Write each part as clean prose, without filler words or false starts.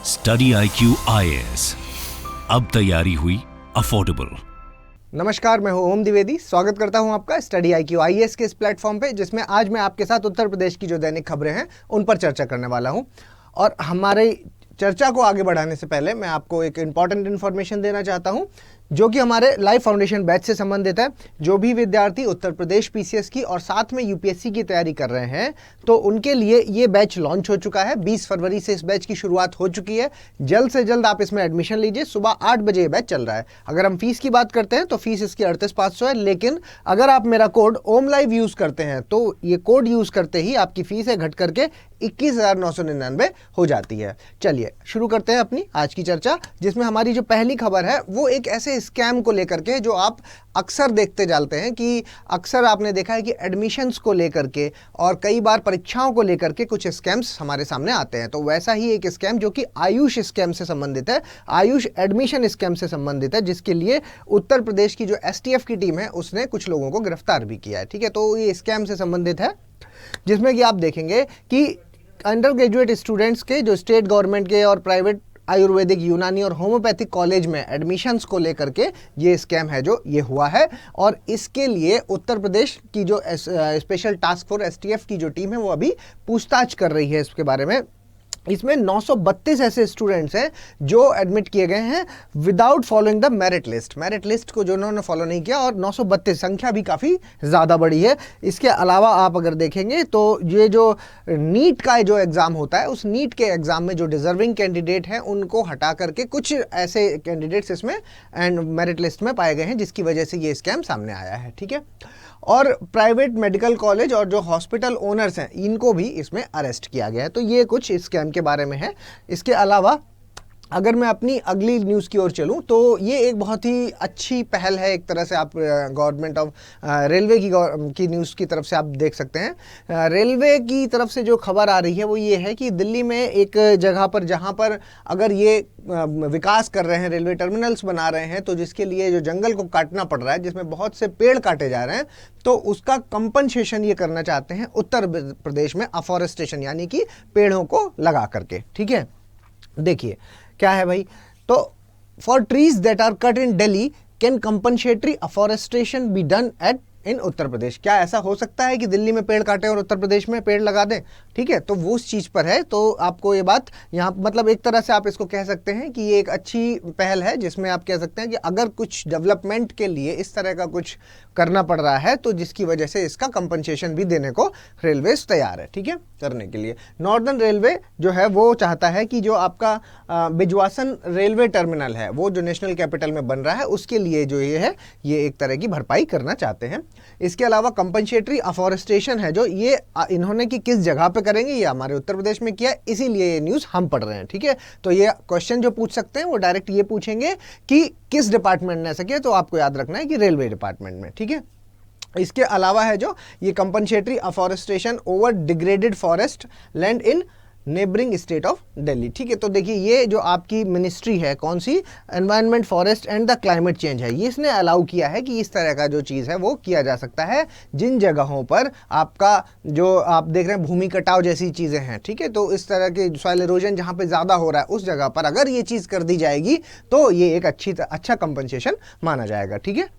Study IQ IAS, अब तैयारी हुई अफोर्डेबल। नमस्कार, मैं हूं ओम द्विवेदी। स्वागत करता हूं आपका स्टडी IQ IAS के इस प्लेटफॉर्म पे, जिसमें आज मैं आपके साथ उत्तर प्रदेश की जो दैनिक खबरें हैं उन पर चर्चा करने वाला हूं। और हमारे चर्चा को आगे बढ़ाने से पहले मैं आपको एक इम्पॉर्टेंट इन्फॉर्मेशन देना चाहता हूं, जो कि हमारे लाइफ फाउंडेशन बैच से संबंधित है। जो भी विद्यार्थी उत्तर प्रदेश PCS की और साथ में UPSC की तैयारी कर रहे हैं, तो उनके लिए ये बैच लॉन्च हो चुका है। 20 फरवरी से इस बैच की शुरुआत हो चुकी है। जल्द से जल्द आप इसमें एडमिशन लीजिए। सुबह 8 बजे ये बैच चल रहा है। अगर हम फीस की बात करते हैं तो फीस इसकी 38,500 है, लेकिन अगर आप मेरा कोड OMLIVE यूज़ करते हैं तो ये कोड यूज़ करते ही आपकी फीस है घट करके 21,999 हो जाती है। चलिए शुरू करते हैं अपनी आज की चर्चा, जिसमें हमारी जो पहली खबर है वो एक ऐसे स्कैम को लेकर के जो आप अक्सर देखते जाते हैं कि अक्सर आपने देखा है कि एडमिशन्स को लेकर के और कई बार परीक्षाओं को लेकर के कुछ स्कैम्स हमारे सामने आते हैं। तो वैसा ही एक स्कैम जो कि आयुष स्कैम से संबंधित है, आयुष एडमिशन स्कैम से संबंधित है, जिसके लिए उत्तर प्रदेश की जो STF की टीम है उसने कुछ लोगों को गिरफ्तार भी किया है। ठीक है, तो ये स्कैम से संबंधित है, जिसमें कि आप देखेंगे कि अंडर ग्रेजुएट स्टूडेंट्स के जो स्टेट गवर्नमेंट के और प्राइवेट आयुर्वेदिक, यूनानी और होम्योपैथिक कॉलेज में एडमिशन्स को लेकर के ये स्कैम है जो ये हुआ है। और इसके लिए उत्तर प्रदेश की जो स्पेशल टास्क फोर्स STF की जो टीम है वो अभी पूछताछ कर रही है इसके बारे में। इसमें 932 ऐसे स्टूडेंट्स हैं जो एडमिट किए गए हैं without following the merit list. Merit list को जो उन्होंने फॉलो नहीं किया, और 932 संख्या भी काफ़ी ज़्यादा बड़ी है। इसके अलावा आप अगर देखेंगे तो ये जो नीट का जो एग्ज़ाम होता है, उस नीट के एग्ज़ाम में जो डिजर्विंग कैंडिडेट हैं उनको हटा करके कुछ ऐसे कैंडिडेट्स इसमें एंड मेरिट लिस्ट में पाए गए हैं, जिसकी वजह से ये स्कैम सामने आया है। ठीक है, और प्राइवेट मेडिकल कॉलेज और जो हॉस्पिटल ओनर्स हैं इनको भी इसमें अरेस्ट किया गया है। तो ये कुछ स्कैम के बारे में है। इसके अलावा अगर मैं अपनी अगली न्यूज़ की ओर चलूँ तो ये एक बहुत ही अच्छी पहल है। एक तरह से आप गवर्नमेंट ऑफ रेलवे की न्यूज़ की तरफ से आप देख सकते हैं। रेलवे की तरफ से जो खबर आ रही है वो ये है कि दिल्ली में एक जगह पर जहाँ पर अगर ये विकास कर रहे हैं, रेलवे टर्मिनल्स बना रहे हैं, तो जिसके लिए जो जंगल को काटना पड़ रहा है, जिसमें बहुत से पेड़ काटे जा रहे हैं, तो उसका कंपनसेशन ये करना चाहते हैं उत्तर प्रदेश में अफॉरेस्टेशन, यानी कि पेड़ों को लगा करके। ठीक है, देखिए क्या है भाई, तो for trees that are cut in Delhi can compensatory afforestation be done at in Uttar Pradesh. क्या ऐसा हो सकता है कि दिल्ली में पेड़ काटे और उत्तर प्रदेश में पेड़ लगा दें? ठीक है, तो वो उस चीज़ पर है। तो आपको ये बात यहाँ मतलब एक तरह से आप इसको कह सकते हैं कि ये एक अच्छी पहल है, जिसमें आप कह सकते हैं कि अगर कुछ डेवलपमेंट के लिए इस तरह का कुछ करना पड़ रहा है तो जिसकी वजह से इसका कंपनसेशन भी देने को रेलवेज तैयार है। ठीक है, करने के लिए नॉर्दर्न रेलवे जो है वो चाहता है कि जो आपका बिजवासन रेलवे टर्मिनल है वो जो नेशनल कैपिटल में बन रहा है, उसके लिए जो ये है ये एक तरह की भरपाई करना चाहते हैं। इसके अलावा कंपनसेटरी अफॉरेस्टेशन है जो ये इन्होंने कि किस जगह पे करेंगे, ये हमारे उत्तर प्रदेश में किया, इसीलिए ये न्यूज़ हम पढ़ रहे हैं। ठीक है, तो ये क्वेश्चन जो पूछ सकते हैं वो डायरेक्ट ये पूछेंगे कि किस डिपार्टमेंट ने ऐसा किया, तो आपको याद रखना है कि रेलवे डिपार्टमेंट में। ठीक है, इसके अलावा है जो ये compensatory afforestation over degraded forest land in neighbouring state of Delhi. ठीक है, तो देखिए ये जो आपकी मिनिस्ट्री है, कौन सी, environment, forest and the climate change है, ये इसने अलाउ किया है कि इस तरह का जो चीज़ है वो किया जा सकता है जिन जगहों पर आपका जो आप देख रहे हैं भूमि कटाव जैसी चीज़ें हैं। ठीक है, तो इस तरह के सॉइल इरोजन जहाँ पे ज़्यादा हो रहा है उस जगह पर अगर ये चीज़ कर दी जाएगी तो ये एक अच्छा कंपनसेशन माना जाएगा। ठीक है,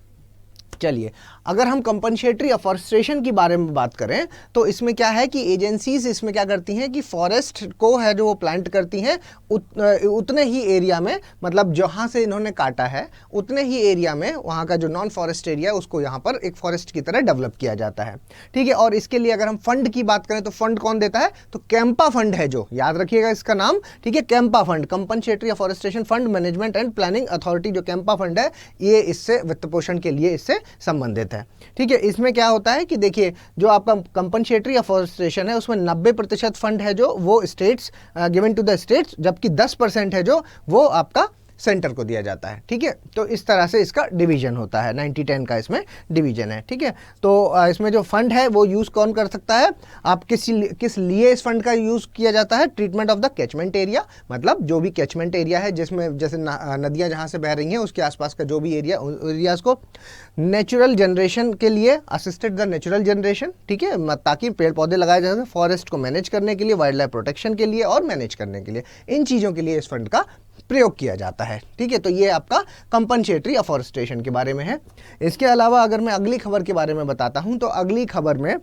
चलिए अगर हम कंपनसेटरी अफॉरेस्टेशन के बारे में बात करें तो इसमें क्या है कि एजेंसीज इसमें क्या करती हैं कि फॉरेस्ट को है जो वो प्लांट करती हैं उतने ही एरिया में, मतलब जहाँ से इन्होंने काटा है उतने ही एरिया में वहाँ का जो नॉन फॉरेस्ट एरिया है उसको यहाँ पर एक फॉरेस्ट की तरह डेवलप किया जाता है। ठीक है, और इसके लिए अगर हम फंड की बात करें तो फंड कौन देता है, तो कैंपा फंड है, जो याद रखिएगा इसका नाम। ठीक है, CAMPA fund, compensatory afforestation fund management and planning authority, जो कैंपा फंड है ये इससे वित्त पोषण के लिए इससे संबंधित है। ठीक है, इसमें क्या होता है कि देखिए जो आपका कंपनसेटरी अफॉरेस्टेशन है उसमें 90% फंड है जो वो states given to the states, जबकि 10% है जो वो आपका सेंटर को दिया जाता है। ठीक है, तो इस तरह से इसका डिवीजन होता है, 90-10 का इसमें डिवीजन है। ठीक है, तो इसमें जो फंड है वो यूज़ कौन कर सकता है, आप किस लिए इस फंड का यूज़ किया जाता है, treatment of the catchment area, मतलब जो भी कैचमेंट एरिया है जिसमें जैसे नदियाँ जहाँ से बह रही हैं उसके आसपास का जो भी एरियाज को नेचुरल जनरेशन के लिए, असिस्टेड द नेचुरल जनरेशन, ठीक है, ताकि पेड़ पौधे लगाए जा सकें, फॉरेस्ट को मैनेज करने के लिए, वाइल्ड लाइफ प्रोटेक्शन के लिए और मैनेज करने के लिए, इन चीज़ों के लिए इस फंड का प्रयोग किया जाता है। ठीक है, तो ये आपका कंपनसेटरी अफॉरेस्टेशन के बारे में है। इसके अलावा अगर मैं अगली खबर के बारे में बताता हूं तो अगली खबर में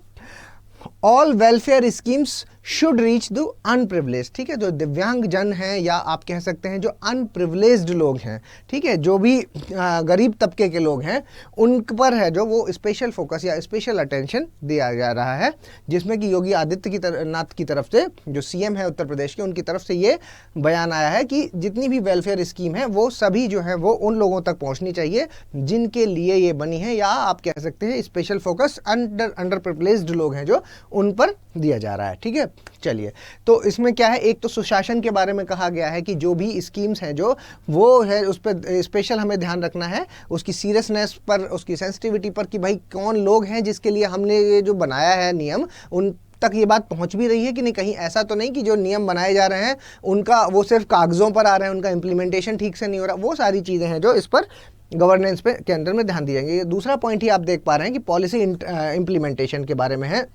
all welfare schemes should reach the unprivileged. ठीक है, जो दिव्यांग जन हैं या आप कह सकते हैं जो अनप्रिविलेज्ड लोग हैं, ठीक है, जो भी गरीब तबके के लोग हैं उन पर है जो वो स्पेशल फोकस या स्पेशल अटेंशन दिया जा रहा है, जिसमें कि योगी आदित्यनाथ की तरफ से, जो सीएम है उत्तर प्रदेश के, उनकी तरफ से ये बयान आया है कि जितनी भी वेलफेयर स्कीम है वो सभी जो है वो उन लोगों तक पहुंचनी चाहिए जिनके लिए ये बनी है, या आप कह सकते हैं स्पेशल फोकस अंडर प्रिविलेज्ड लोग हैं जो उन पर दिया जा रहा है। ठीक है, चलिए, तो इसमें क्या है, एक तो सुशासन के बारे में कहा गया है कि जो भी स्कीम्स हैं जो वो है उस पर स्पेशल हमें ध्यान रखना है, उसकी सीरियसनेस पर, उसकी सेंसिटिविटी पर, कि भाई कौन लोग हैं जिसके लिए हमने ये जो बनाया है नियम, उन तक ये बात पहुंच भी रही है कि नहीं, कहीं ऐसा तो नहीं कि जो नियम बनाए जा रहे हैं उनका वो सिर्फ कागजों पर आ रहे हैं, उनका इम्प्लीमेंटेशन ठीक से नहीं हो रहा। वो सारी चीज़ें हैं जो इस पर गवर्नेंस पे के अंदर में ध्यान दिए जाएंगे। दूसरा पॉइंट ही आप देख पा रहे हैं कि पॉलिसी इम्प्लीमेंटेशन के बारे में है,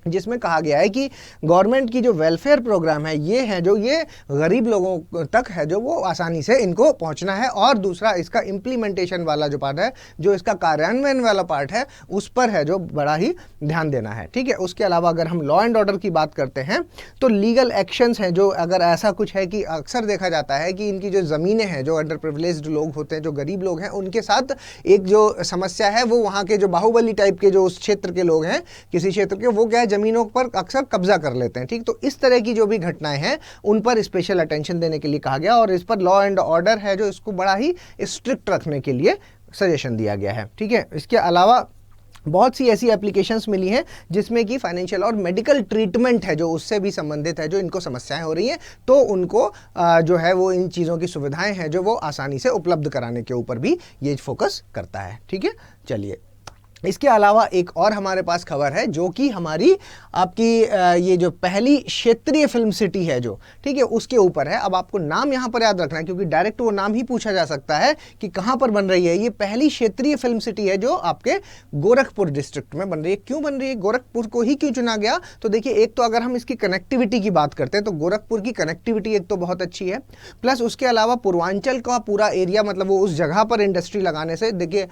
जिसमें कहा गया है कि गवर्नमेंट की जो वेलफेयर प्रोग्राम है ये है जो ये गरीब लोगों तक है जो वो आसानी से इनको पहुंचना है, और दूसरा इसका इम्प्लीमेंटेशन वाला जो पार्ट है, जो इसका कार्यान्वयन वाला पार्ट है, उस पर है जो बड़ा ही ध्यान देना है। ठीक है, उसके अलावा अगर हम लॉ एंड ऑर्डर की बात करते हैं तो लीगल एक्शंस हैं, जो अगर ऐसा कुछ है कि अक्सर देखा जाता है कि इनकी जो ज़मीनें हैं, जो अंडर प्रिविलेज्ड लोग होते हैं, जो गरीब लोग हैं, उनके साथ एक जो समस्या है वो वहाँ के जो बाहुबली टाइप के जो उस क्षेत्र के लोग हैं, किसी क्षेत्र के, वो क्या है जमीनों पर अक्सर कब्जा कर लेते हैं। ठीक, तो इस तरह की जो भी घटनाएं हैं उन पर स्पेशल अटेंशन देने के लिए कहा गया, और इस पर लॉ एंड ऑर्डर है जो इसको बड़ा ही स्ट्रिक्ट रखने के लिए सजेशन दिया गया है। ठीक है, इसके अलावा बहुत सी ऐसी एप्लीकेशंस मिली हैं जिसमें कि फाइनेंशियल और मेडिकल ट्रीटमेंट है जो उससे भी संबंधित है, जो इनको समस्याएं हो रही हैं, तो उनको जो है वो इन चीज़ों की सुविधाएं हैं जो वो आसानी से उपलब्ध कराने के ऊपर भी ये फोकस करता है। ठीक है, चलिए, इसके अलावा एक और हमारे पास खबर है जो कि हमारी आपकी ये जो पहली क्षेत्रीय फिल्म सिटी है जो, ठीक है, उसके ऊपर है। अब आपको नाम यहाँ पर याद रखना है क्योंकि डायरेक्ट वो नाम ही पूछा जा सकता है कि कहाँ पर बन रही है। ये पहली क्षेत्रीय फिल्म सिटी है जो आपके गोरखपुर डिस्ट्रिक्ट में बन रही है। क्यों बन रही है, गोरखपुर को ही क्यों चुना गया, तो देखिए, एक तो अगर हम इसकी कनेक्टिविटी की बात करते हैं तो गोरखपुर की कनेक्टिविटी एक तो बहुत अच्छी है, प्लस उसके अलावा पूर्वांचल का पूरा एरिया, मतलब वो उस जगह पर इंडस्ट्री लगाने से, देखिए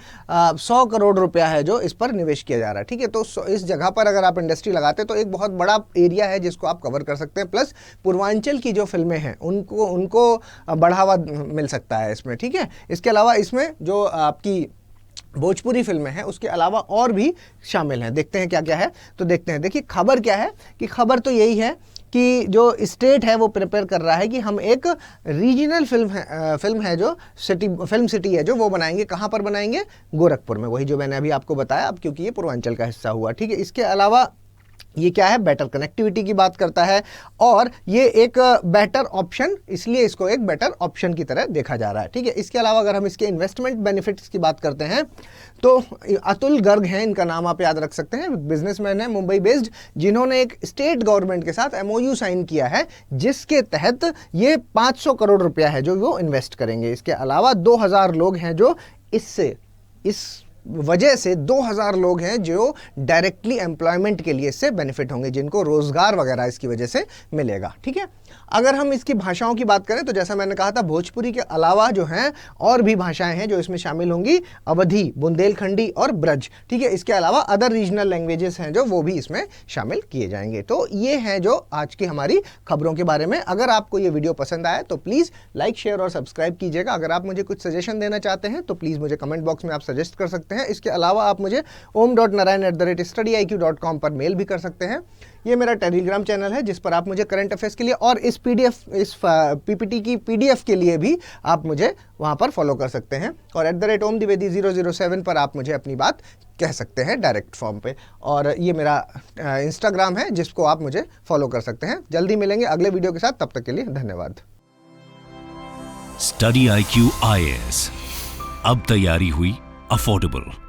100 करोड़ रुपया है जो इस पर निवेश किया जा रहा है। ठीक है, तो इस जगह पर अगर आप इंडस्ट्री लगाते हैं तो एक बहुत बड़ा एरिया है जिसको आप कवर कर सकते हैं, प्लस पूर्वांचल की जो फिल्में हैं उनको बढ़ावा मिल सकता है इसमें। ठीक है, इसके अलावा इसमें जो आपकी भोजपुरी फिल्में हैं उसके अलावा और भी शामिल हैं। देखते हैं क्या क्या है, तो देखते हैं। देखिए, खबर क्या है कि खबर तो यही है कि जो स्टेट है वो प्रिपेयर कर रहा है कि हम एक रीजनल फिल्म है जो फिल्म सिटी है जो वो बनाएंगे। कहाँ पर बनाएंगे, गोरखपुर में, वही जो मैंने अभी आपको बताया, अब क्योंकि ये पूर्वांचल का हिस्सा हुआ। ठीक है, इसके अलावा ये क्या है, बेटर कनेक्टिविटी की बात करता है, और ये एक बेटर ऑप्शन, इसलिए इसको एक बेटर ऑप्शन की तरह देखा जा रहा है। ठीक है, इसके अलावा अगर हम इसके इन्वेस्टमेंट बेनिफिट्स की बात करते हैं तो अतुल गर्ग हैं, इनका नाम आप याद रख सकते हैं, बिजनेसमैन है मुंबई बेस्ड, जिन्होंने एक स्टेट गवर्नमेंट के साथ MOU साइन किया है जिसके तहत ये 500 करोड़ रुपया है जो वो इन्वेस्ट करेंगे। इसके अलावा 2000 लोग हैं जो इस वजह से 2000 लोग हैं जो डायरेक्टली एम्प्लॉयमेंट के लिए इससे बेनिफिट होंगे, जिनको रोजगार वगैरह इसकी वजह से मिलेगा। ठीक है, अगर हम इसकी भाषाओं की बात करें तो जैसा मैंने कहा था, भोजपुरी के अलावा जो हैं और भी भाषाएं हैं जो इसमें शामिल होंगी, अवधी, बुंदेलखंडी और ब्रज। ठीक है, इसके अलावा अदर रीजनल लैंग्वेजेस हैं जो वो भी इसमें शामिल किए जाएंगे। तो ये हैं जो आज की हमारी खबरों के बारे में। अगर आपको ये वीडियो पसंद आया तो प्लीज़ लाइक, शेयर और सब्सक्राइब कीजिएगा। अगर आप मुझे कुछ सजेशन देना चाहते हैं तो प्लीज़ मुझे कमेंट बॉक्स में आप सजेस्ट कर सकते हैं। इसके अलावा आप मुझे om.narayan@studyIQ.com पर मेल भी कर सकते हैं। ये मेरा टेलीग्राम चैनल है जिस पर आप मुझे करंट अफेयर्स के लिए और इस PPT की PDF के लिए भी आप मुझे वहाँ पर फॉलो कर सकते हैं, और @omdivedi007 पर आप मुझे अपनी बात कह सकते हैं डायरेक्ट फॉर्म पे। और ये मेरा इंस्टाग्राम है जिसको आप मुझे फॉलो कर सकते हैं। जल्दी मिलेंगे अगले वीडियो के साथ, तब तक के लिए धन्यवाद। स्टडी IQ IAS, अब तैयारी हुई अफोर्डेबल।